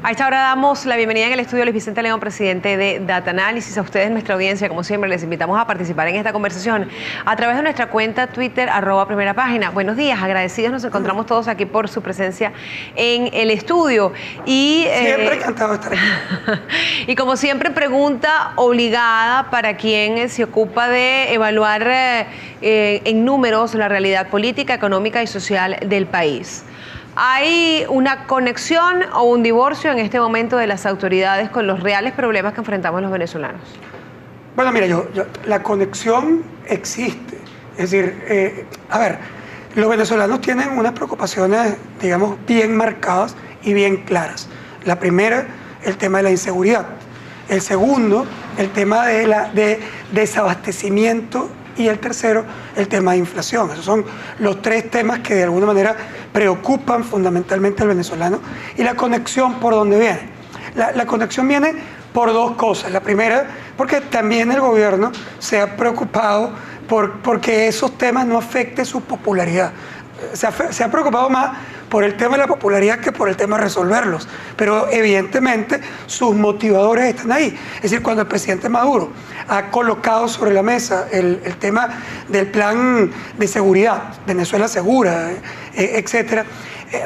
A esta hora damos la bienvenida en el estudio a Luis Vicente León, presidente de Data Análisis. A ustedes, nuestra audiencia, como siempre, les invitamos a participar en esta conversación a través de nuestra cuenta Twitter, @primerapágina. Buenos días, agradecidos nos encontramos todos aquí por su presencia en el estudio. Siempre encantado de estar aquí. Y como siempre, pregunta obligada para quien se ocupa de evaluar en números la realidad política, económica y social del país. ¿Hay una conexión o un divorcio en este momento de las autoridades con los reales problemas que enfrentamos los venezolanos? Bueno, mira, la conexión existe. Es decir, los venezolanos tienen unas preocupaciones, digamos, bien marcadas y bien claras. La primera, el tema de la inseguridad. El segundo, el tema de desabastecimiento. Y el tercero, el tema de inflación. Esos son los tres temas que de alguna manera preocupan fundamentalmente al venezolano. Y la conexión, ¿por dónde viene? La conexión viene por dos cosas. La primera, porque también el gobierno se ha preocupado porque esos temas no afecten su popularidad. Se ha preocupado más por el tema de la popularidad que por el tema de resolverlos. Pero evidentemente sus motivadores están ahí. Es decir, cuando el presidente Maduro ha colocado sobre la mesa el tema del plan de seguridad, Venezuela segura, etcétera,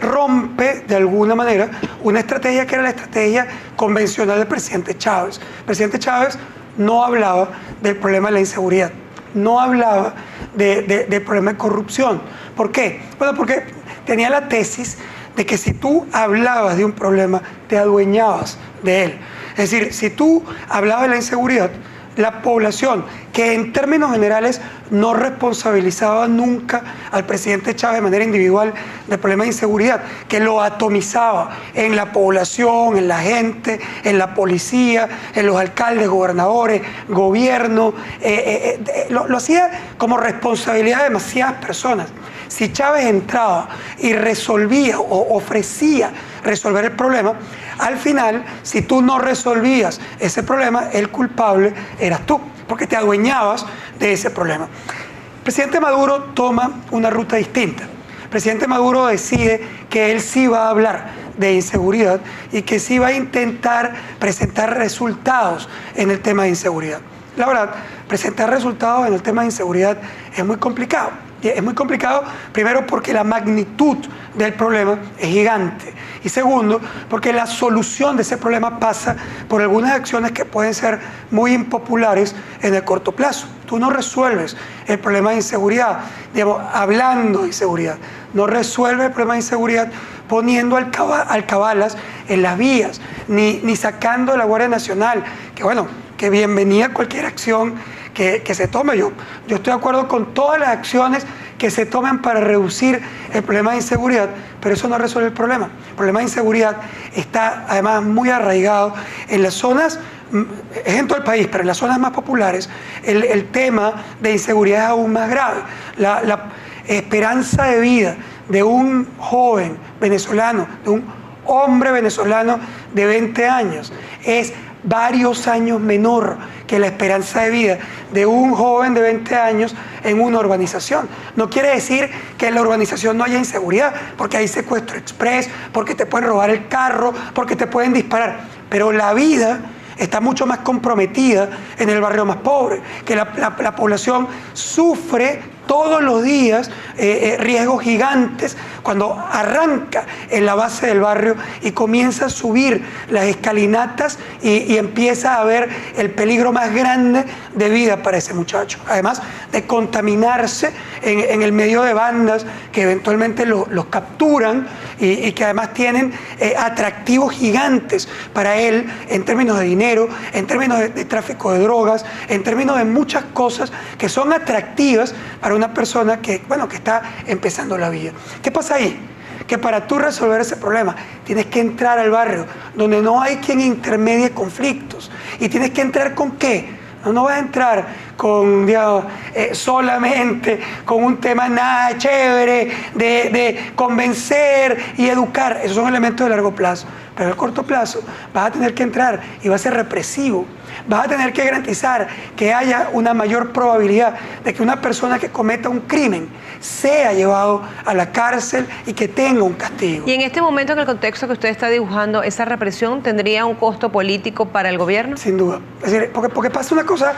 rompe de alguna manera una estrategia que era la estrategia convencional del presidente Chávez. El presidente Chávez no hablaba del problema de la inseguridad, no hablaba del problema de corrupción. ¿Por qué? Bueno, porque tenía la tesis de que si tú hablabas de un problema, te adueñabas de él. Es decir, si tú hablabas de la inseguridad, la población, que en términos generales no responsabilizaba nunca al presidente Chávez de manera individual del problema de inseguridad, que lo atomizaba en la población, en la gente, en la policía, en los alcaldes, gobernadores, gobierno, lo hacía como responsabilidad de demasiadas personas. Si Chávez entraba y resolvía o ofrecía resolver el problema, al final, si tú no resolvías ese problema, el culpable eras tú, porque te adueñabas de ese problema. El presidente Maduro toma una ruta distinta. El presidente Maduro decide que él sí va a hablar de inseguridad y que sí va a intentar presentar resultados en el tema de inseguridad. La verdad, presentar resultados en el tema de inseguridad es muy complicado. Es muy complicado, primero porque la magnitud del problema es gigante y segundo porque la solución de ese problema pasa por algunas acciones que pueden ser muy impopulares en el corto plazo. Tú no resuelves el problema de inseguridad, digamos, hablando de inseguridad, no resuelves el problema de inseguridad poniendo alcabalas en las vías, ni sacando a la Guardia Nacional, que bueno, que bienvenida cualquier acción que se tome. Yo estoy de acuerdo con todas las acciones que se tomen para reducir el problema de inseguridad, pero eso no resuelve el problema. El problema de inseguridad está además muy arraigado en las zonas, es en todo el país, pero en las zonas más populares el tema de inseguridad es aún más grave. La esperanza de vida de un joven venezolano, de un hombre venezolano de 20 años, es varios años menor que la esperanza de vida de un joven de 20 años en una urbanización. No quiere decir que en la urbanización no haya inseguridad, porque hay secuestro express, porque te pueden robar el carro, porque te pueden disparar, pero la vida está mucho más comprometida en el barrio más pobre, que la población sufre todos los días riesgos gigantes cuando arranca en la base del barrio y comienza a subir las escalinatas y empieza a ver el peligro más grande de vida para ese muchacho. Además de contaminarse en el medio de bandas que eventualmente los capturan y que además tienen atractivos gigantes para él en términos de dinero, en términos de tráfico de drogas, en términos de muchas cosas que son atractivas para una persona que está empezando la vida. ¿Qué pasa ahí? Que para tú resolver ese problema tienes que entrar al barrio donde no hay quien intermedie conflictos. ¿Y tienes que entrar con qué? No vas a entrar con, digamos, solamente con un tema nada chévere de convencer y educar. Esos son elementos de largo plazo. pero a corto plazo vas a tener que entrar y va a ser represivo. Vas a tener que garantizar que haya una mayor probabilidad de que una persona que cometa un crimen sea llevado a la cárcel y que tenga un castigo. Y en este momento, en el contexto que usted está dibujando, ¿esa represión tendría un costo político para el gobierno? Sin duda. Es decir, porque pasa una cosa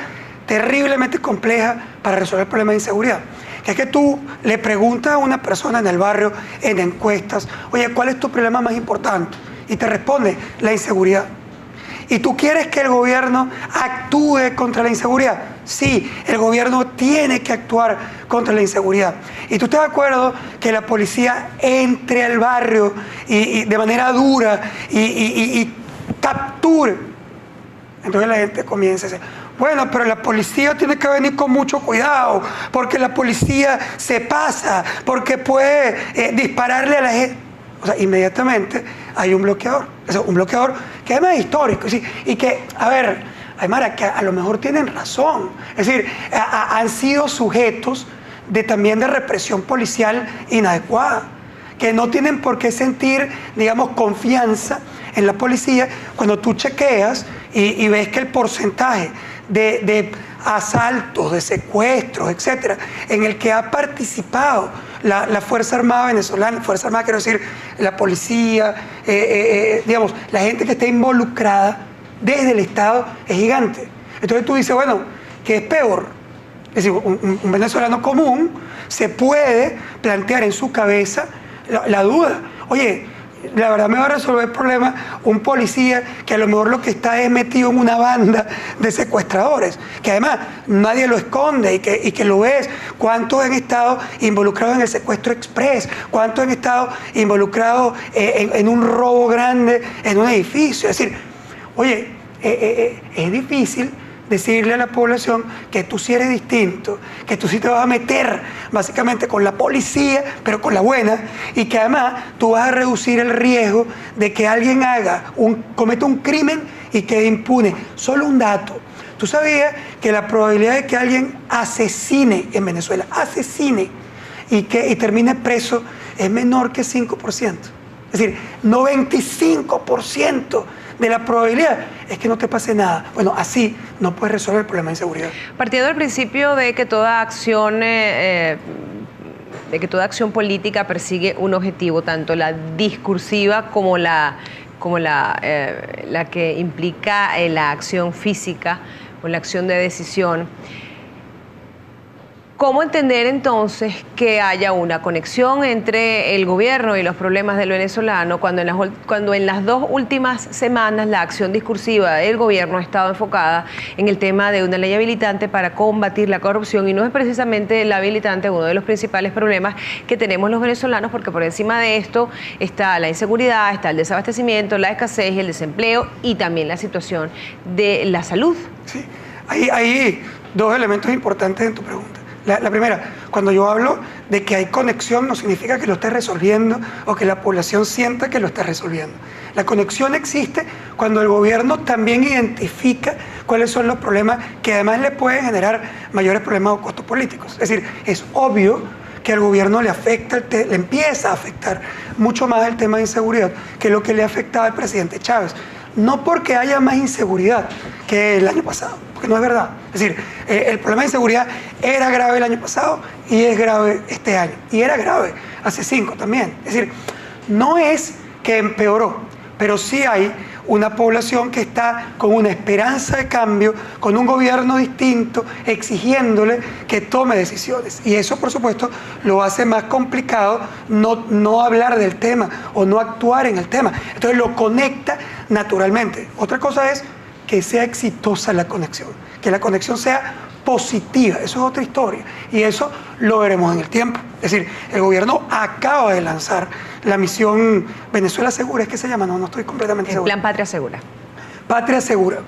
terriblemente compleja para resolver el problema de inseguridad. Que es que tú le preguntas a una persona en el barrio, en encuestas, oye, ¿cuál es tu problema más importante? Y te responde, la inseguridad. ¿Y tú quieres que el gobierno actúe contra la inseguridad? Sí, el gobierno tiene que actuar contra la inseguridad. ¿Y tú estás de acuerdo que la policía entre al barrio y de manera dura y capture? Entonces la gente comienza a decir, bueno, pero la policía tiene que venir con mucho cuidado, porque la policía se pasa, porque puede dispararle a la gente. O sea, inmediatamente hay un bloqueador. O sea, un bloqueador que además es histórico. ¿Sí? Y que, a ver, Aymara, que a lo mejor tienen razón. Es decir, han sido sujetos también de represión policial inadecuada, que no tienen por qué sentir, digamos, confianza en la policía cuando tú chequeas y ves que el porcentaje de asaltos, de secuestros, etcétera, en el que ha participado la Fuerza Armada venezolana, Fuerza Armada quiero decir la policía, digamos, la gente que está involucrada desde el Estado es gigante. Entonces tú dices, bueno, ¿qué es peor? Es decir, un venezolano común se puede plantear en su cabeza la duda, oye, la verdad me va a resolver el problema un policía que a lo mejor lo que está es metido en una banda de secuestradores, que además nadie lo esconde y que lo ves. ¿Cuántos han estado involucrados en el secuestro express? ¿Cuántos han estado involucrados en un robo grande en un edificio? Es decir, oye, es difícil decirle a la población que tú sí eres distinto, que tú sí te vas a meter básicamente con la policía, pero con la buena, y que además tú vas a reducir el riesgo de que alguien cometa un crimen y quede impune. Solo un dato. ¿Tú sabías que la probabilidad de que alguien asesine en Venezuela, y termine preso es menor que 5%? Es decir, 95% de la probabilidad es que no te pase nada. Bueno, así no puedes resolver el problema de inseguridad. Partiendo del principio de que toda acción política persigue un objetivo, tanto la discursiva como la que implica la acción física o la acción de decisión. ¿Cómo entender entonces que haya una conexión entre el gobierno y los problemas del venezolano cuando en las 2 últimas semanas la acción discursiva del gobierno ha estado enfocada en el tema de una ley habilitante para combatir la corrupción, y no es precisamente la habilitante uno de los principales problemas que tenemos los venezolanos, porque por encima de esto está la inseguridad, está el desabastecimiento, la escasez y el desempleo, y también la situación de la salud? Sí, hay 2 elementos importantes en tu pregunta. La primera, cuando yo hablo de que hay conexión, no significa que lo esté resolviendo o que la población sienta que lo está resolviendo. La conexión existe cuando el gobierno también identifica cuáles son los problemas que además le pueden generar mayores problemas o costos políticos. Es decir, es obvio que al gobierno le empieza a afectar mucho más el tema de inseguridad que lo que le afectaba al presidente Chávez. No porque haya más inseguridad que el año pasado, porque no es verdad. Es decir, el problema de inseguridad era grave el año pasado y es grave este año. Y era grave hace 5 también. Es decir, no es que empeoró, pero sí hay una población que está con una esperanza de cambio, con un gobierno distinto, exigiéndole que tome decisiones. Y eso, por supuesto, lo hace más complicado no hablar del tema o no actuar en el tema. Entonces lo conecta naturalmente. Otra cosa es que sea exitosa la conexión, que la conexión sea positiva. Eso es otra historia y eso lo veremos en el tiempo. Es decir, el gobierno acaba de lanzar la misión Venezuela Segura, ¿es que se llama? No estoy completamente seguro. El Plan Patria Segura. Patria Segura.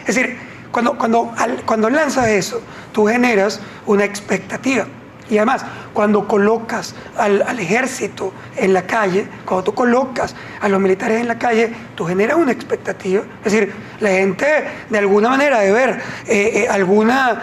Es decir, cuando lanzas eso, tú generas una expectativa. Y además, cuando colocas al ejército en la calle, cuando tú colocas a los militares en la calle, tú generas una expectativa. Es decir, la gente de alguna manera de ver alguna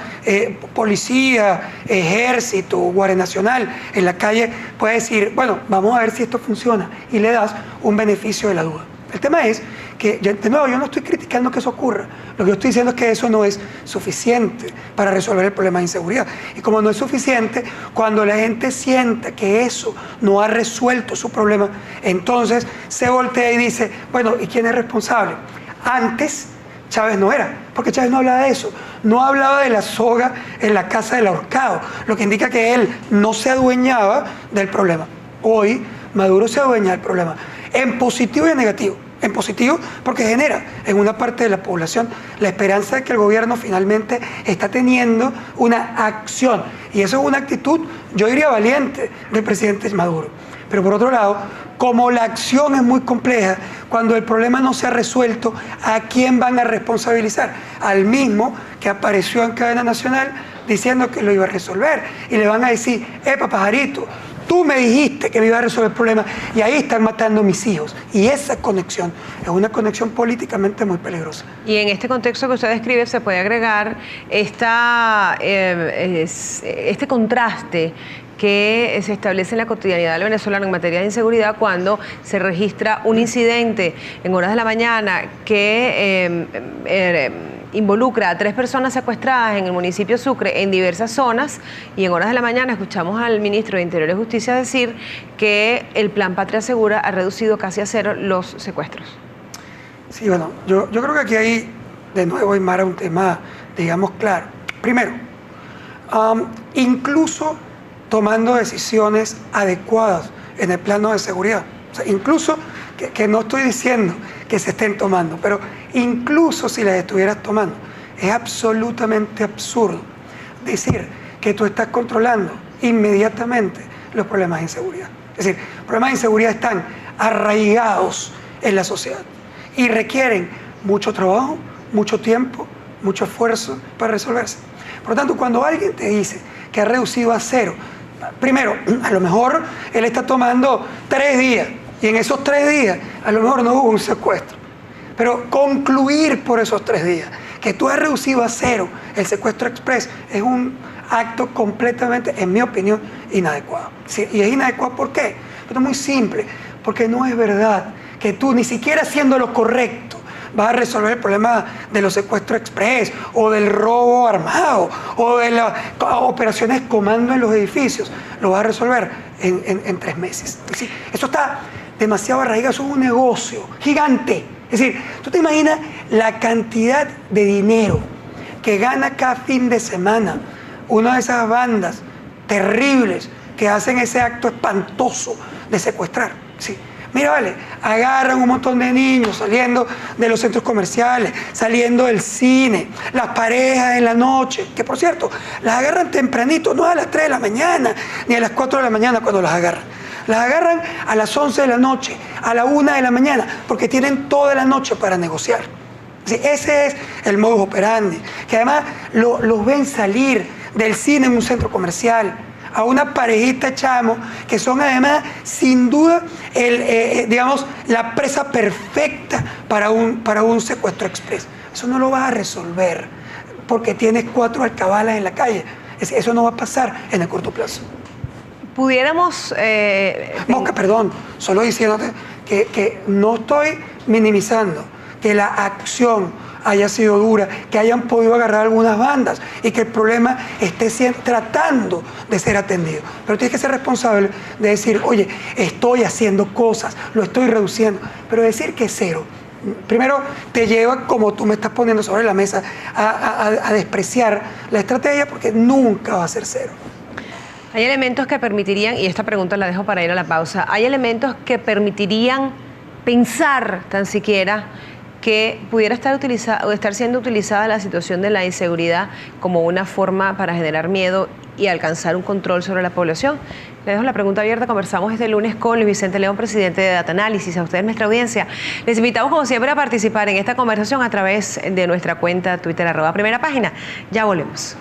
policía, ejército, Guardia Nacional en la calle, puede decir, bueno, vamos a ver si esto funciona, y le das un beneficio de la duda. Es El tema es que, de nuevo, yo no estoy criticando que eso ocurra. Lo que yo estoy diciendo es que eso no es suficiente para resolver el problema de inseguridad. Y como no es suficiente, cuando la gente sienta que eso no ha resuelto su problema, entonces se voltea y dice, bueno, ¿y quién es responsable? Antes Chávez no era, porque Chávez no hablaba de eso, no hablaba de la soga en la casa del ahorcado, lo que indica que él no se adueñaba del problema. Hoy Maduro se adueña del problema, en positivo y en negativo. En positivo porque genera en una parte de la población la esperanza de que el gobierno finalmente está teniendo una acción. Y eso es una actitud, yo diría, valiente del presidente Maduro. Pero por otro lado, como la acción es muy compleja, cuando el problema no se ha resuelto, ¿a quién van a responsabilizar? Al mismo que apareció en cadena nacional diciendo que lo iba a resolver. Y le van a decir, pajarito, tú me dijiste que me iba a resolver el problema y ahí están matando a mis hijos. Y esa conexión es una conexión políticamente muy peligrosa. Y en este contexto que usted describe se puede agregar este contraste que se establece en la cotidianidad del venezolano en materia de inseguridad cuando se registra un incidente en horas de la mañana que involucra a 3 personas secuestradas en el municipio Sucre en diversas zonas, y en horas de la mañana escuchamos al ministro de Interior y Justicia decir que el Plan Patria Segura ha reducido casi a 0 los secuestros. Sí, bueno, yo creo que aquí hay, de nuevo, Aymara, un tema, digamos, claro. Primero, incluso tomando decisiones adecuadas en el plano de seguridad. O sea, incluso, que no estoy diciendo que se estén tomando, pero incluso si las estuvieras tomando, es absolutamente absurdo decir que tú estás controlando inmediatamente los problemas de inseguridad. Es decir, los problemas de inseguridad están arraigados en la sociedad y requieren mucho trabajo, mucho tiempo, mucho esfuerzo para resolverse. Por lo tanto, cuando alguien te dice que ha reducido a 0, primero, a lo mejor él está tomando 3 días y en esos 3 días a lo mejor no hubo un secuestro. Pero concluir por esos 3 días que tú has reducido a 0 el secuestro express es un acto completamente, en mi opinión, inadecuado. ¿Sí? ¿Y es inadecuado por qué? Pero es muy simple, porque no es verdad que tú, ni siquiera haciendo lo correcto, vas a resolver el problema de los secuestros express o del robo armado o de las operaciones comando en los edificios. Lo vas a resolver en 3 meses. ¿Sí? Eso está demasiado arraigado, eso es un negocio gigante. Es decir, tú te imaginas la cantidad de dinero que gana cada fin de semana una de esas bandas terribles que hacen ese acto espantoso de secuestrar. ¿Sí? Mira, vale, agarran un montón de niños saliendo de los centros comerciales, saliendo del cine, las parejas en la noche, que por cierto, las agarran tempranito, no a las 3 de la mañana, ni a las 4 de la mañana cuando las agarran. Las agarran a las 11 de la noche, a la 1 de la mañana, porque tienen toda la noche para negociar. Sí, ese es el modus operandi, que además los ven salir del cine en un centro comercial, a una parejita de chamos que son además, sin duda, digamos, la presa perfecta para un secuestro express. Eso no lo vas a resolver porque tienes 4 alcabalas en la calle. Eso no va a pasar en el corto plazo. Pudiéramos... Mosca, perdón, solo diciéndote que no estoy minimizando que la acción haya sido dura, que hayan podido agarrar algunas bandas y que el problema esté tratando de ser atendido. Pero tienes que ser responsable de decir, oye, estoy haciendo cosas, lo estoy reduciendo, pero decir que es 0. Primero te lleva, como tú me estás poniendo sobre la mesa, a despreciar la estrategia porque nunca va a ser 0. Hay elementos que permitirían, y esta pregunta la dejo para ir a la pausa, hay elementos que permitirían pensar tan siquiera que pudiera estar siendo utilizada la situación de la inseguridad como una forma para generar miedo y alcanzar un control sobre la población. Le dejo la pregunta abierta. Conversamos este lunes con Luis Vicente León, presidente de Data Análisis. A ustedes, nuestra audiencia, les invitamos como siempre a participar en esta conversación a través de nuestra cuenta Twitter @primerapágina. Ya volvemos.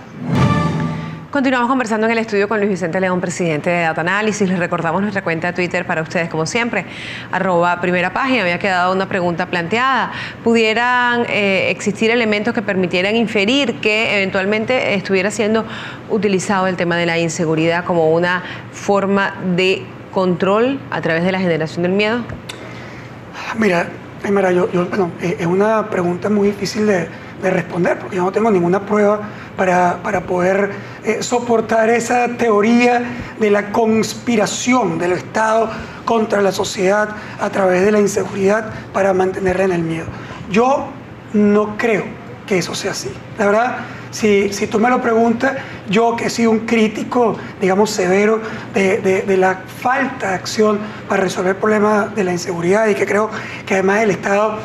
Continuamos conversando en el estudio con Luis Vicente León, presidente de Data Análisis. Les recordamos nuestra cuenta de Twitter para ustedes, como siempre, @primerapágina. Había quedado una pregunta planteada. ¿Pudieran existir elementos que permitieran inferir que eventualmente estuviera siendo utilizado el tema de la inseguridad como una forma de control a través de la generación del miedo? Mira, Mira, bueno, es una pregunta muy difícil de responder, porque yo no tengo ninguna prueba para poder soportar esa teoría de la conspiración del Estado contra la sociedad a través de la inseguridad para mantenerla en el miedo. Yo no creo que eso sea así. La verdad, si tú me lo preguntas, yo que he sido un crítico, digamos, severo de la falta de acción para resolver el problema de la inseguridad, y que creo que además el Estado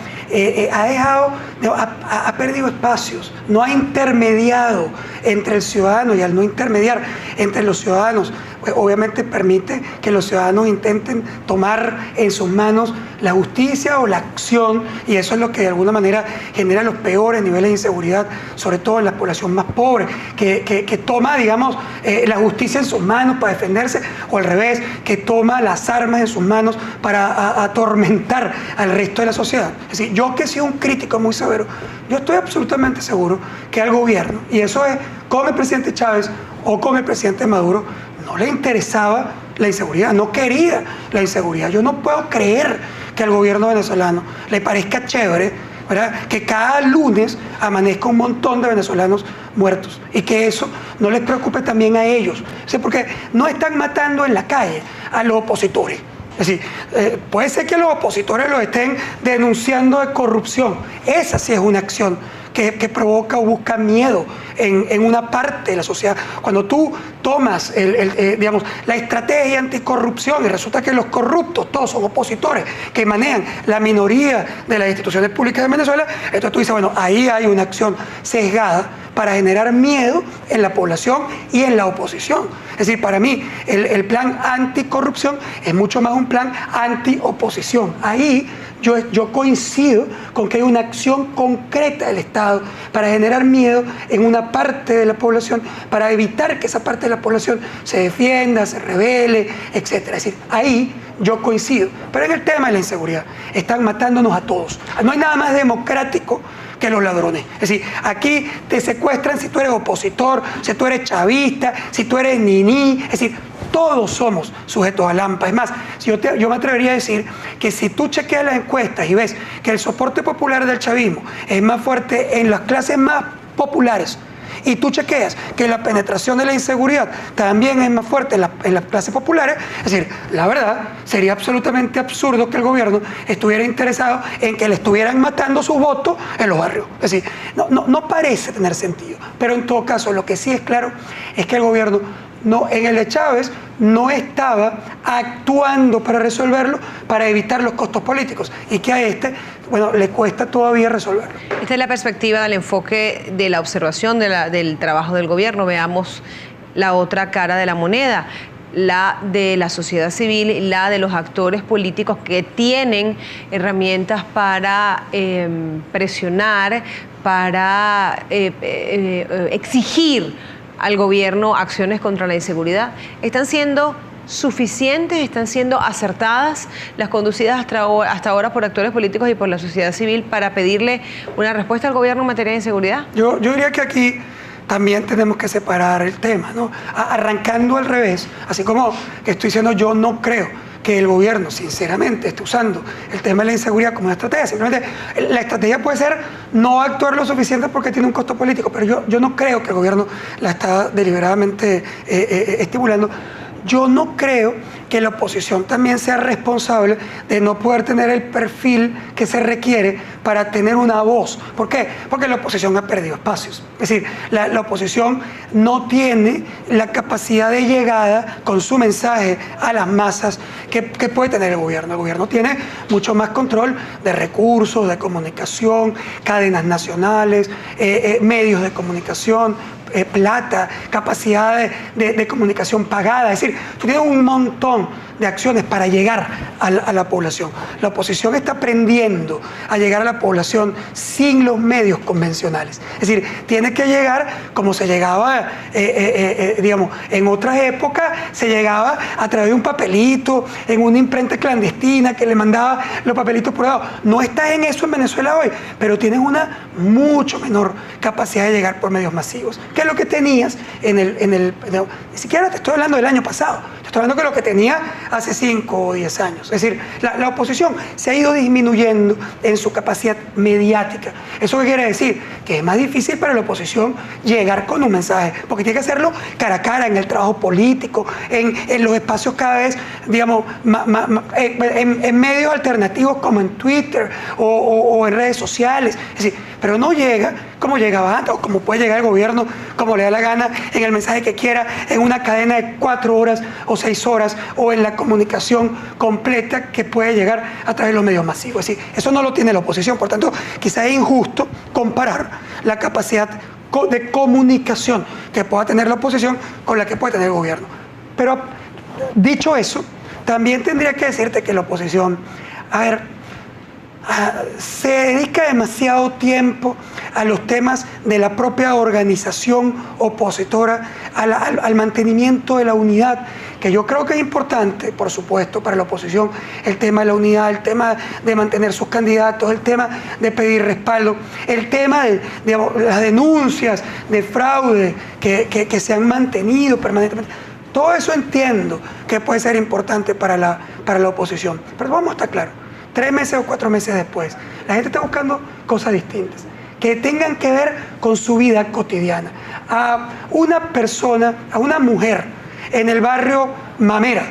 ha perdido espacios, no ha intermediado entre el ciudadano, y al no intermediar entre los ciudadanos, pues obviamente permite que los ciudadanos intenten tomar en sus manos la justicia o la acción, y eso es lo que de alguna manera genera los peores niveles de inseguridad, sobre todo en la población más pobre, que toma, digamos, la justicia en sus manos para defenderse, o al revés, que toma las armas en sus manos para atormentar al resto de la sociedad. Es decir, yo que he sido un crítico muy severo, yo estoy absolutamente seguro que al gobierno, y eso es con el presidente Chávez o con el presidente Maduro, no le interesaba la inseguridad, no quería la inseguridad. Yo no puedo creer que al gobierno venezolano le parezca chévere, ¿verdad?, que cada lunes amanezca un montón de venezolanos muertos, y que eso no les preocupe también a ellos. ¿Sí? Porque no están matando en la calle a los opositores. Es decir, puede ser que los opositores los estén denunciando de corrupción. Esa sí es una acción que provoca o busca miedo en una parte de la sociedad. Cuando tú tomas digamos, la estrategia anticorrupción y resulta que los corruptos todos son opositores que manejan la minoría de las instituciones públicas de Venezuela, entonces tú dices, bueno, ahí hay una acción sesgada para generar miedo en la población y en la oposición. Es decir, para mí el plan anticorrupción es mucho más un plan antioposición. Ahí yo coincido con que hay una acción concreta del Estado para generar miedo en una parte de la población, para evitar que esa parte de la población se defienda, se rebele, etc. Es decir, ahí yo coincido. Pero en el tema de la inseguridad, están matándonos a todos. No hay nada más democrático que los ladrones. Es decir, aquí te secuestran si tú eres opositor, si tú eres chavista, si tú eres niní. Es decir, todos somos sujetos a lampa. Es más, yo me atrevería a decir que si tú chequeas las encuestas y ves que el soporte popular del chavismo es más fuerte en las clases más populares, y tú chequeas que la penetración de la inseguridad también es más fuerte en las clases populares, es decir, la verdad, sería absolutamente absurdo que el gobierno estuviera interesado en que le estuvieran matando sus votos en los barrios. Es decir, no parece tener sentido. Pero en todo caso, lo que sí es claro es que el gobierno, en el de Chávez, no estaba actuando para resolverlo, para evitar los costos políticos, y que a bueno, le cuesta todavía resolverlo. Esta es la perspectiva del enfoque de la observación del trabajo del gobierno. Veamos la otra cara de la moneda, la de la sociedad civil, la de los actores políticos que tienen herramientas para presionar, para exigir al gobierno acciones contra la inseguridad. ¿Están siendo suficientes, están siendo acertadas las conducidas hasta ahora por actores políticos y por la sociedad civil para pedirle una respuesta al gobierno en materia de inseguridad? Yo diría que aquí también tenemos que separar el tema, ¿no? Arrancando al revés, así como que estoy diciendo, yo no creo que el gobierno, sinceramente, esté usando el tema de la inseguridad como una estrategia. Simplemente la estrategia puede ser no actuar lo suficiente porque tiene un costo político, pero yo no creo que el gobierno la está deliberadamente estimulando. Yo no creo que la oposición también sea responsable de no poder tener el perfil que se requiere para tener una voz. ¿Por qué? Porque la oposición ha perdido espacios. Es decir, la oposición no tiene la capacidad de llegada con su mensaje a las masas que puede tener el gobierno. El gobierno tiene mucho más control de recursos, de comunicación, cadenas nacionales, medios de comunicación, plata, capacidad de comunicación pagada. Es decir, tú tienes un montón de acciones para llegar a la población. La oposición está aprendiendo a llegar a la población sin los medios convencionales. Es decir, tiene que llegar como se llegaba, digamos, en otras épocas, se llegaba a través de un papelito, en una imprenta clandestina que le mandaba los papelitos por lado. No estás en eso en Venezuela hoy, pero tienes una mucho menor capacidad de llegar por medios masivos. ¿Qué es lo que tenías ni siquiera te estoy hablando del año pasado, Estoy hablando de lo que tenía hace 5 o 10 años. Es decir, la oposición se ha ido disminuyendo en su capacidad mediática. ¿Eso qué quiere decir? Que es más difícil para la oposición llegar con un mensaje, porque tiene que hacerlo cara a cara, en el trabajo político, en los espacios cada vez, digamos, en medios alternativos como en Twitter o en redes sociales. Es decir, pero no llega como llegaba antes, o como puede llegar el gobierno, como le da la gana, en el mensaje que quiera, en una cadena de 4 horas o 6 horas, o en la comunicación completa que puede llegar a través de los medios masivos. Es decir, eso no lo tiene la oposición. Por tanto, quizá es injusto comparar la capacidad de comunicación que pueda tener la oposición con la que puede tener el gobierno. Pero, dicho eso, también tendría que decirte que la oposición, se dedica demasiado tiempo a los temas de la propia organización opositora, al mantenimiento de la unidad, que yo creo que es importante, por supuesto, para la oposición, el tema de la unidad, el tema de mantener sus candidatos, el tema de pedir respaldo, el tema de las denuncias de fraude que se han mantenido permanentemente. Todo eso entiendo que puede ser importante para la oposición, pero vamos a estar claros. 3 meses o 4 meses después, la gente está buscando cosas distintas, que tengan que ver con su vida cotidiana. A una persona, a una mujer en el barrio Mamera,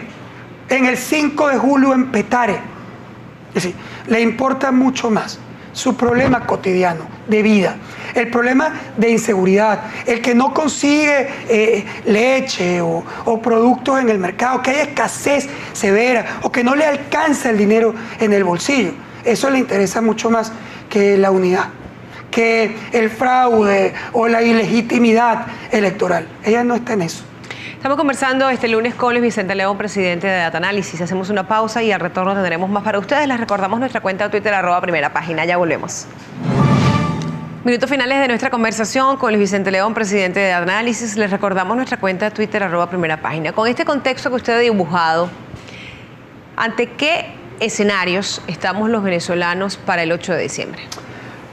en el 5 de julio en Petare, es decir, le importa mucho más su problema cotidiano de vida, el problema de inseguridad, el que no consigue leche o productos en el mercado, que hay escasez severa o que no le alcanza el dinero en el bolsillo. Eso le interesa mucho más que la unidad, que el fraude o la ilegitimidad electoral. Ella no está en eso. Estamos conversando este lunes con Luis Vicente León, presidente de Data Análisis. Hacemos una pausa y al retorno tendremos más para ustedes. Les recordamos nuestra cuenta de Twitter, @primerapágina. Ya volvemos. Minutos finales de nuestra conversación con Luis Vicente León, presidente de Data Análisis. Les recordamos nuestra cuenta de Twitter, @primerapágina. Con este contexto que usted ha dibujado, ¿ante qué escenarios estamos los venezolanos para el 8 de diciembre?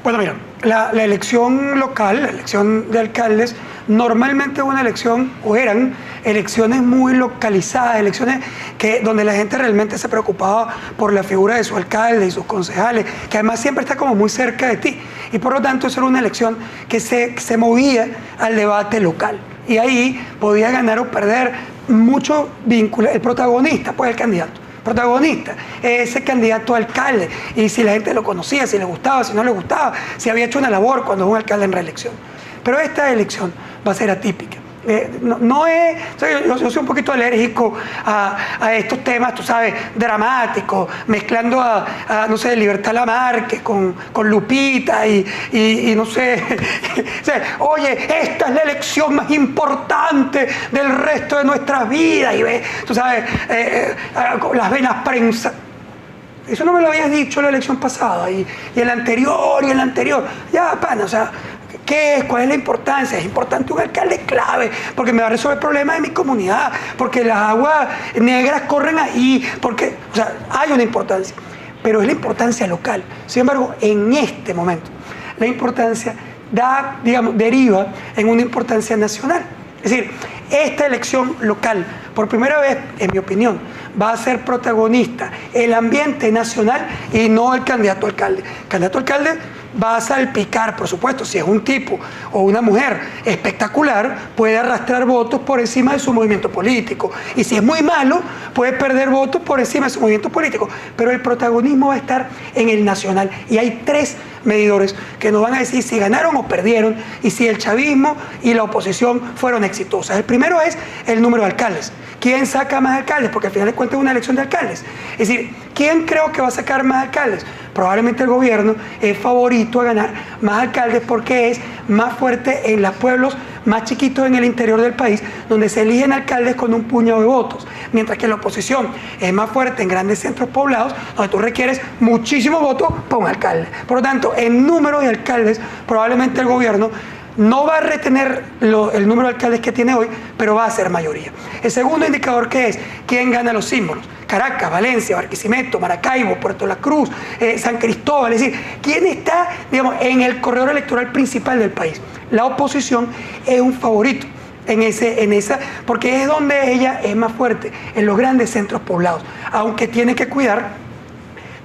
Bueno, mira, la elección local, la elección de alcaldes, normalmente es una elección, o eran elecciones muy localizadas, elecciones donde la gente realmente se preocupaba por la figura de su alcalde y sus concejales, que además siempre está como muy cerca de ti. Y por lo tanto, eso era una elección que se movía al debate local. Y ahí podía ganar o perder mucho vínculo, el protagonista, pues el candidato. Protagonista, ese candidato a alcalde, y si la gente lo conocía, si le gustaba, si no le gustaba, si había hecho una labor cuando es un alcalde en reelección. Pero esta elección va a ser atípica. Yo soy un poquito alérgico a estos temas, tú sabes, dramáticos, mezclando no sé, Libertad Lamarque con Lupita y no sé, o sea, oye, esta es la elección más importante del resto de nuestras vidas, y ves, tú sabes, las venas prensa. Eso no me lo habías dicho la elección pasada, y el anterior, ya, pana, o sea, ¿qué es? ¿Cuál es la importancia? Es importante un alcalde clave, porque me va a resolver problemas de mi comunidad, porque las aguas negras corren ahí, porque, o sea, hay una importancia, pero es la importancia local. Sin embargo, en este momento, la importancia deriva en una importancia nacional. Es decir, esta elección local, por primera vez, en mi opinión, va a ser protagonista el ambiente nacional y no el candidato a alcalde. El candidato a alcalde va a salpicar, por supuesto, si es un tipo o una mujer espectacular, puede arrastrar votos por encima de su movimiento político. Y si es muy malo, puede perder votos por encima de su movimiento político. Pero el protagonismo va a estar en el nacional. Y hay 3 medidores que nos van a decir si ganaron o perdieron y si el chavismo y la oposición fueron exitosas. El primero es el número de alcaldes. ¿Quién saca más alcaldes? Porque al final de cuentas es una elección de alcaldes. Es decir, ¿quién creo que va a sacar más alcaldes? Probablemente el gobierno es favorito a ganar más alcaldes porque es más fuerte en los pueblos más chiquitos en el interior del país, donde se eligen alcaldes con un puñado de votos, mientras que la oposición es más fuerte en grandes centros poblados, donde tú requieres muchísimos votos para un alcalde. Por lo tanto, en número de alcaldes, probablemente el gobierno no va a retener el número de alcaldes que tiene hoy, pero va a ser mayoría. El segundo indicador, que es quién gana los símbolos: Caracas, Valencia, Barquisimeto, Maracaibo, Puerto La Cruz, San Cristóbal. Es decir, quién está, digamos, en el corredor electoral principal del país. La oposición es un favorito porque es donde ella es más fuerte, en los grandes centros poblados, aunque tiene que cuidar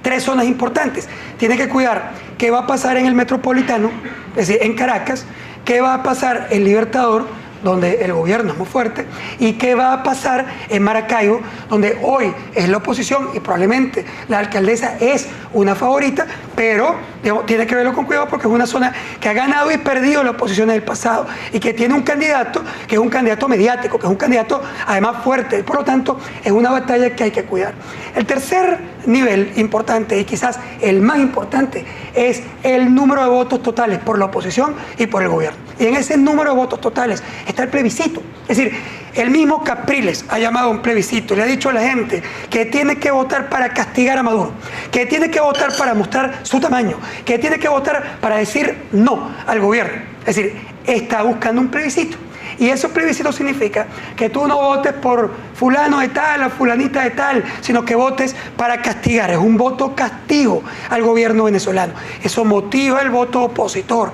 tres zonas importantes. Tiene que cuidar qué va a pasar en el metropolitano, es decir, en Caracas, qué va a pasar en Libertador, donde el gobierno es muy fuerte, y qué va a pasar en Maracaibo, donde hoy es la oposición y probablemente la alcaldesa es una favorita, pero digamos, tiene que verlo con cuidado porque es una zona que ha ganado y perdido la oposición en el pasado y que tiene un candidato que es un candidato mediático, que es un candidato además fuerte, por lo tanto es una batalla que hay que cuidar. El tercer nivel importante y quizás el más importante es el número de votos totales por la oposición y por el gobierno. Y en ese número de votos totales está el plebiscito. Es decir, el mismo Capriles ha llamado a un plebiscito y le ha dicho a la gente que tiene que votar para castigar a Maduro, que tiene que votar para mostrar su tamaño, que tiene que votar para decir no al gobierno. Es decir, está buscando un plebiscito. Y ese plebiscito significa que tú no votes por fulano de tal o fulanita de tal, sino que votes para castigar. Es un voto castigo al gobierno venezolano. Eso motiva el voto opositor.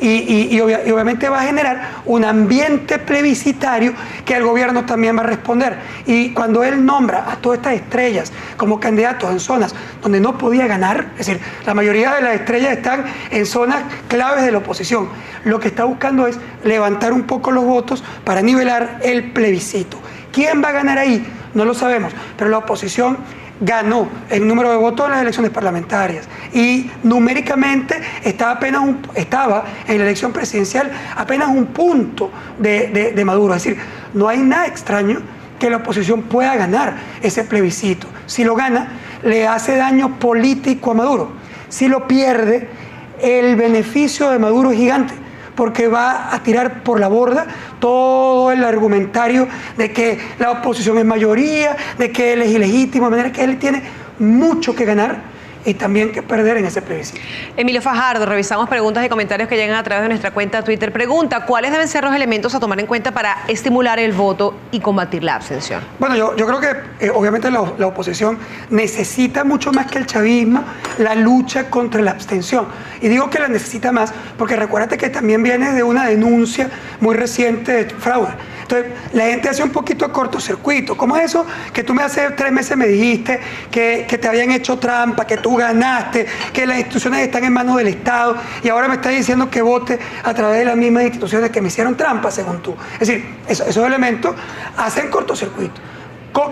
Y obviamente va a generar un ambiente plebiscitario que el gobierno también va a responder. Y cuando él nombra a todas estas estrellas como candidatos en zonas donde no podía ganar, es decir, la mayoría de las estrellas están en zonas claves de la oposición, lo que está buscando es levantar un poco los votos para nivelar el plebiscito. ¿Quién va a ganar ahí? No lo sabemos, pero la oposición ganó el número de votos en las elecciones parlamentarias y numéricamente estaba en la elección presidencial apenas un punto de Maduro. Es decir, no hay nada extraño que la oposición pueda ganar ese plebiscito. Si lo gana, le hace daño político a Maduro. Si lo pierde, el beneficio de Maduro es gigante, porque va a tirar por la borda todo el argumentario de que la oposición es mayoría, de que él es ilegítimo, de manera que él tiene mucho que ganar y también que perder en ese plebiscito. Emilio Fajardo, revisamos preguntas y comentarios que llegan a través de nuestra cuenta Twitter. Pregunta, ¿cuáles deben ser los elementos a tomar en cuenta para estimular el voto y combatir la abstención? Bueno, yo creo que obviamente la oposición necesita mucho más que el chavismo la lucha contra la abstención. Y digo que la necesita más porque recuérdate que también viene de una denuncia muy reciente de fraude. Entonces, la gente hace un poquito de cortocircuito. ¿Cómo es eso? Que tú hace 3 meses me dijiste que te habían hecho trampa, que tú ganaste, que las instituciones están en manos del Estado y ahora me estás diciendo que vote a través de las mismas instituciones que me hicieron trampa, según tú. Es decir, esos elementos hacen cortocircuito.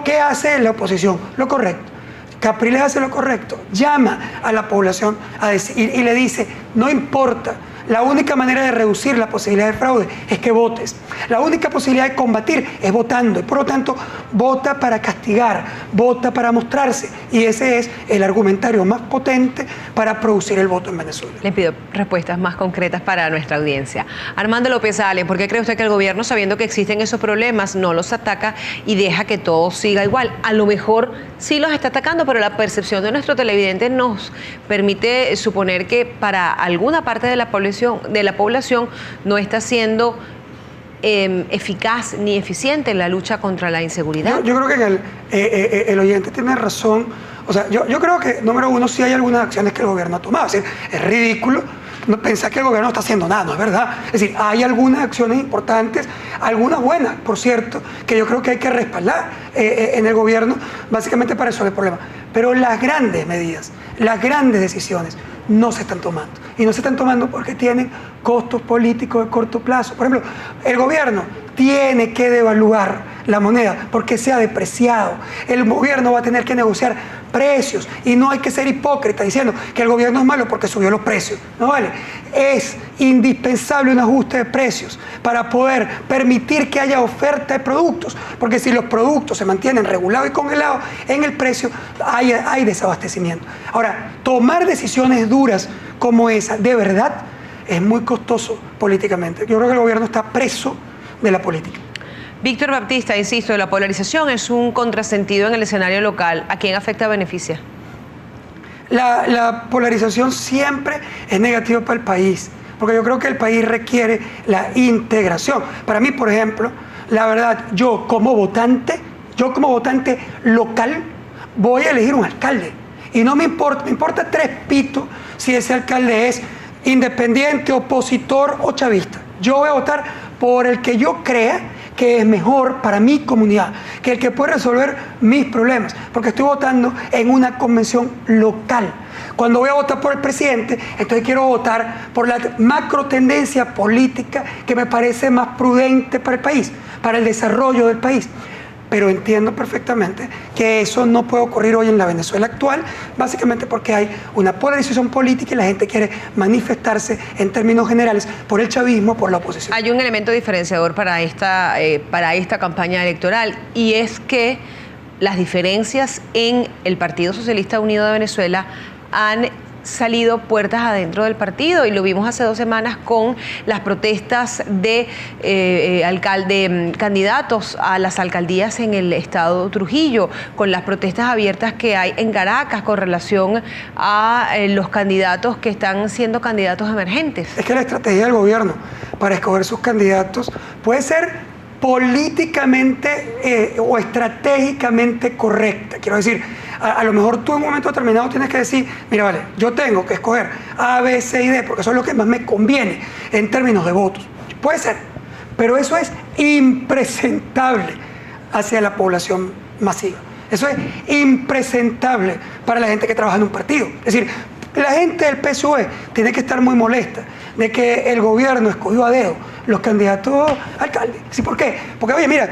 ¿Qué hace la oposición? Lo correcto. Capriles hace lo correcto. Llama a la población a decir, y le dice, no importa. La única manera de reducir la posibilidad de fraude es que votes. La única posibilidad de combatir es votando. Y por lo tanto, vota para castigar, vota para mostrarse. Y ese es el argumentario más potente para producir el voto en Venezuela. Le pido respuestas más concretas para nuestra audiencia. Armando López Ale, ¿por qué cree usted que el gobierno, sabiendo que existen esos problemas, no los ataca y deja que todo siga igual? A lo mejor sí los está atacando, pero la percepción de nuestro televidente nos permite suponer que para alguna parte de la población no está siendo eficaz ni eficiente en la lucha contra la inseguridad. Yo creo que el oyente tiene razón. O sea, yo creo que, número uno, sí hay algunas acciones que el gobierno ha tomado. Es decir, es ridículo pensar que el gobierno no está haciendo nada, no es verdad. Es decir, hay algunas acciones importantes, algunas buenas, por cierto, que yo creo que hay que respaldar en el gobierno, básicamente para resolver el problema. Pero las grandes medidas, las grandes decisiones no se están tomando. Y no se están tomando porque tienen costos políticos de corto plazo. Por ejemplo, el gobierno tiene que devaluar la moneda porque se ha depreciado. El gobierno va a tener que negociar precios y no hay que ser hipócrita diciendo que el gobierno es malo porque subió los precios. No vale. Es indispensable un ajuste de precios para poder permitir que haya oferta de productos, porque si los productos se mantienen regulados y congelados en el precio, hay desabastecimiento. Ahora, tomar decisiones duras como esa, de verdad, es muy costoso políticamente. Yo creo que el gobierno está preso de la política. Víctor Baptista, insisto, la polarización es un contrasentido en el escenario local. ¿A quién afecta o beneficia? La polarización siempre es negativa para el país, porque yo creo que el país requiere la integración. Para mí, por ejemplo, la verdad, yo como votante local, voy a elegir un alcalde. Y no me importa 3 pitos si ese alcalde es independiente, opositor o chavista. Yo voy a votar por el que yo crea que es mejor para mi comunidad, que el que puede resolver mis problemas, porque estoy votando en una convención local. Cuando voy a votar por el presidente, entonces quiero votar por la macro tendencia política que me parece más prudente para el país, para el desarrollo del país. Pero entiendo perfectamente que eso no puede ocurrir hoy en la Venezuela actual, básicamente porque hay una polarización política y la gente quiere manifestarse en términos generales por el chavismo, por la oposición. Hay un elemento diferenciador para esta campaña electoral, y es que las diferencias en el Partido Socialista Unido de Venezuela han salido puertas adentro del partido, y lo vimos hace 2 semanas con las protestas de candidatos a las alcaldías en el estado Trujillo, con las protestas abiertas que hay en Caracas con relación a los candidatos que están siendo candidatos emergentes. Es que la estrategia del gobierno para escoger sus candidatos puede ser políticamente o estratégicamente correcta. Quiero decir, a lo mejor tú en un momento determinado tienes que decir, mira, vale, yo tengo que escoger A, B, C y D, porque eso es lo que más me conviene en términos de votos. Puede ser, pero eso es impresentable hacia la población masiva. Eso es impresentable para la gente que trabaja en un partido. Es decir, la gente del PSUV tiene que estar muy molesta de que el gobierno escogió a dedo los candidatos a alcalde. ¿Sí? ¿Por qué? Porque, oye, mira,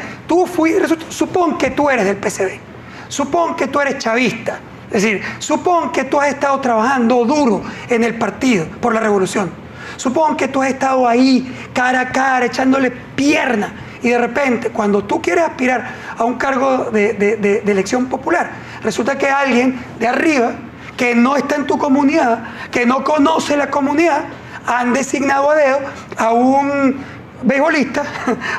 supón que tú eres del PCB, supón que tú eres chavista, es decir, supón que tú has estado trabajando duro en el partido por la revolución, supón que tú has estado ahí cara a cara, echándole pierna, y de repente, cuando tú quieres aspirar a un cargo de elección popular, resulta que alguien de arriba, que no está en tu comunidad, que no conoce la comunidad, han designado a dedo a un beisbolista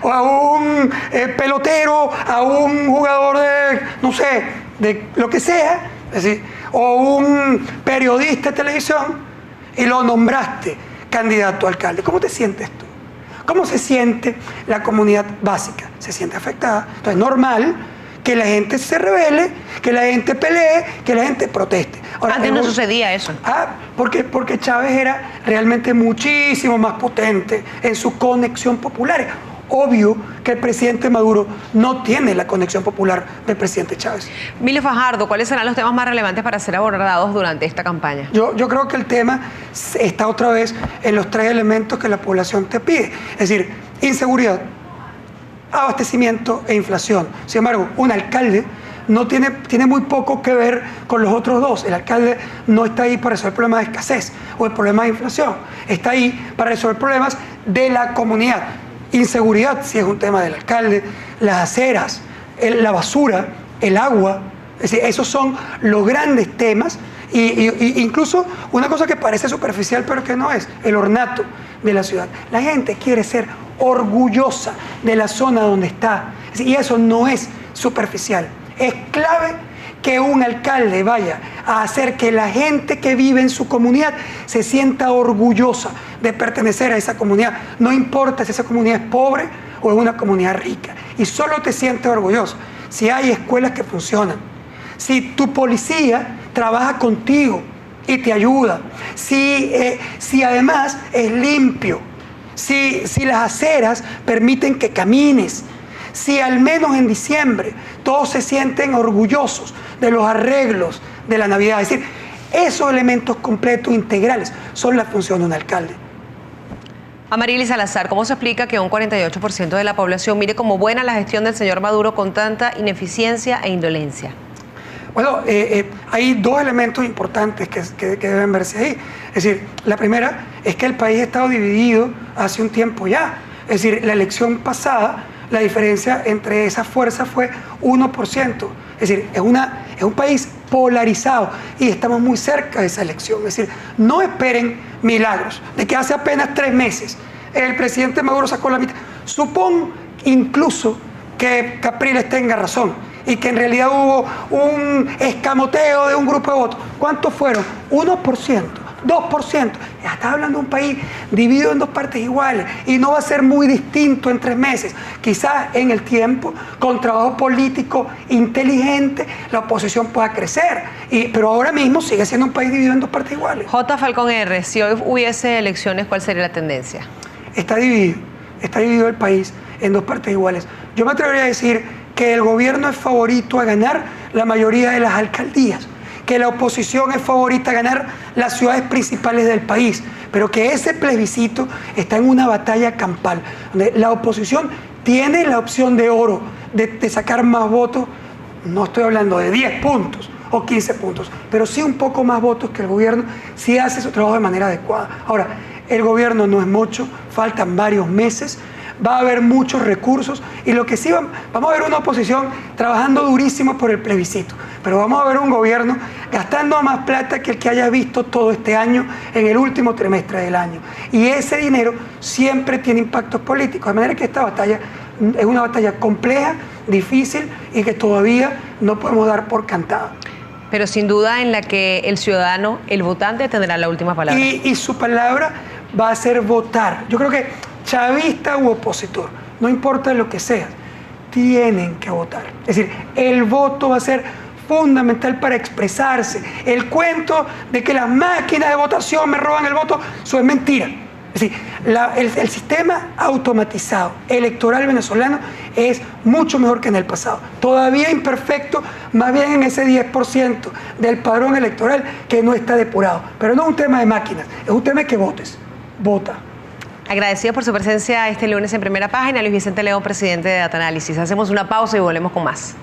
o a un pelotero, a un jugador de, no sé, de lo que sea, es decir, o un periodista de televisión, y lo nombraste candidato a alcalde. ¿Cómo te sientes tú? ¿Cómo se siente la comunidad básica? Se siente afectada. Entonces es normal que la gente se rebele, que la gente pelee, que la gente proteste. Ahora, antes no sucedía eso. Porque Chávez era realmente muchísimo más potente en su conexión popular. Obvio que el presidente Maduro no tiene la conexión popular del presidente Chávez. Emilio Fajardo, ¿cuáles serán los temas más relevantes para ser abordados durante esta campaña? Yo creo que el tema está otra vez en los 3 elementos que la población te pide. Es decir, inseguridad, abastecimiento e inflación. Sin embargo, un alcalde tiene muy poco que ver con los otros 2. El alcalde no está ahí para resolver problemas de escasez o el problema de inflación. Está ahí para resolver problemas de la comunidad. Inseguridad, si es un tema del alcalde, las aceras, la basura, el agua. Es decir, esos son los grandes temas. Y incluso una cosa que parece superficial pero que no es, el ornato de la ciudad. La gente quiere ser orgullosa de la zona donde está, y eso no es superficial. Es clave que un alcalde vaya a hacer que la gente que vive en su comunidad se sienta orgullosa de pertenecer a esa comunidad. No importa si esa comunidad es pobre o es una comunidad rica, y solo te sientes orgulloso si hay escuelas que funcionan, si tu policía trabaja contigo y te ayuda, si además es limpio, si las aceras permiten que camines, si al menos en diciembre todos se sienten orgullosos de los arreglos de la Navidad. Es decir, esos elementos completos, integrales, son la función de un alcalde. Amarilis Salazar, ¿cómo se explica que un 48% de la población mire como buena la gestión del señor Maduro con tanta ineficiencia e indolencia? Bueno, hay 2 elementos importantes que deben verse ahí. Es decir, la primera es que el país ha estado dividido hace un tiempo ya. Es decir, la elección pasada, la diferencia entre esas fuerzas fue 1%. Es decir, es un país polarizado y estamos muy cerca de esa elección. Es decir, no esperen milagros de que hace apenas 3 meses el presidente Maduro sacó la mitad. Supón incluso que Capriles tenga razón y que en realidad hubo un escamoteo de un grupo de votos. ¿Cuántos fueron? 1%, 2%. Ya está hablando de un país dividido en 2 partes iguales y no va a ser muy distinto en 3 meses. Quizás en el tiempo, con trabajo político inteligente, la oposición pueda crecer. Pero ahora mismo sigue siendo un país dividido en 2 partes iguales. J. Falcón R., si hoy hubiese elecciones, ¿cuál sería la tendencia? Está dividido. está dividido el país en dos partes iguales. Yo me atrevería a decir que el gobierno es favorito a ganar la mayoría de las alcaldías, que la oposición es favorita a ganar las ciudades principales del país, pero que ese plebiscito está en una batalla campal, donde la oposición tiene la opción de oro de sacar más votos. No estoy hablando de 10 puntos o 15 puntos, pero sí un poco más votos que el gobierno si hace su trabajo de manera adecuada. Ahora, el gobierno no es mucho, faltan varios meses, va a haber muchos recursos y lo que sí vamos a ver una oposición trabajando durísimo por el plebiscito, pero vamos a ver un gobierno gastando más plata que el que haya visto todo este año en el último trimestre del año. Y ese dinero siempre tiene impactos políticos, de manera que esta batalla es una batalla compleja, difícil y que todavía no podemos dar por cantada. Pero sin duda en la que el ciudadano, el votante, tendrá la última palabra. Y su palabra va a ser votar. Yo creo que chavista u opositor, no importa lo que sea, tienen que votar. Es decir, el voto va a ser fundamental para expresarse. El cuento de que las máquinas de votación me roban el voto, eso es mentira. Es decir, el sistema automatizado electoral venezolano es mucho mejor que en el pasado. Todavía imperfecto, más bien en ese 10% del padrón electoral que no está depurado. Pero no es un tema de máquinas, es un tema de que votes. Vota. Agradecidos por su presencia este lunes en Primera Página, Luis Vicente León, presidente de Data Análisis. Hacemos una pausa y volvemos con más.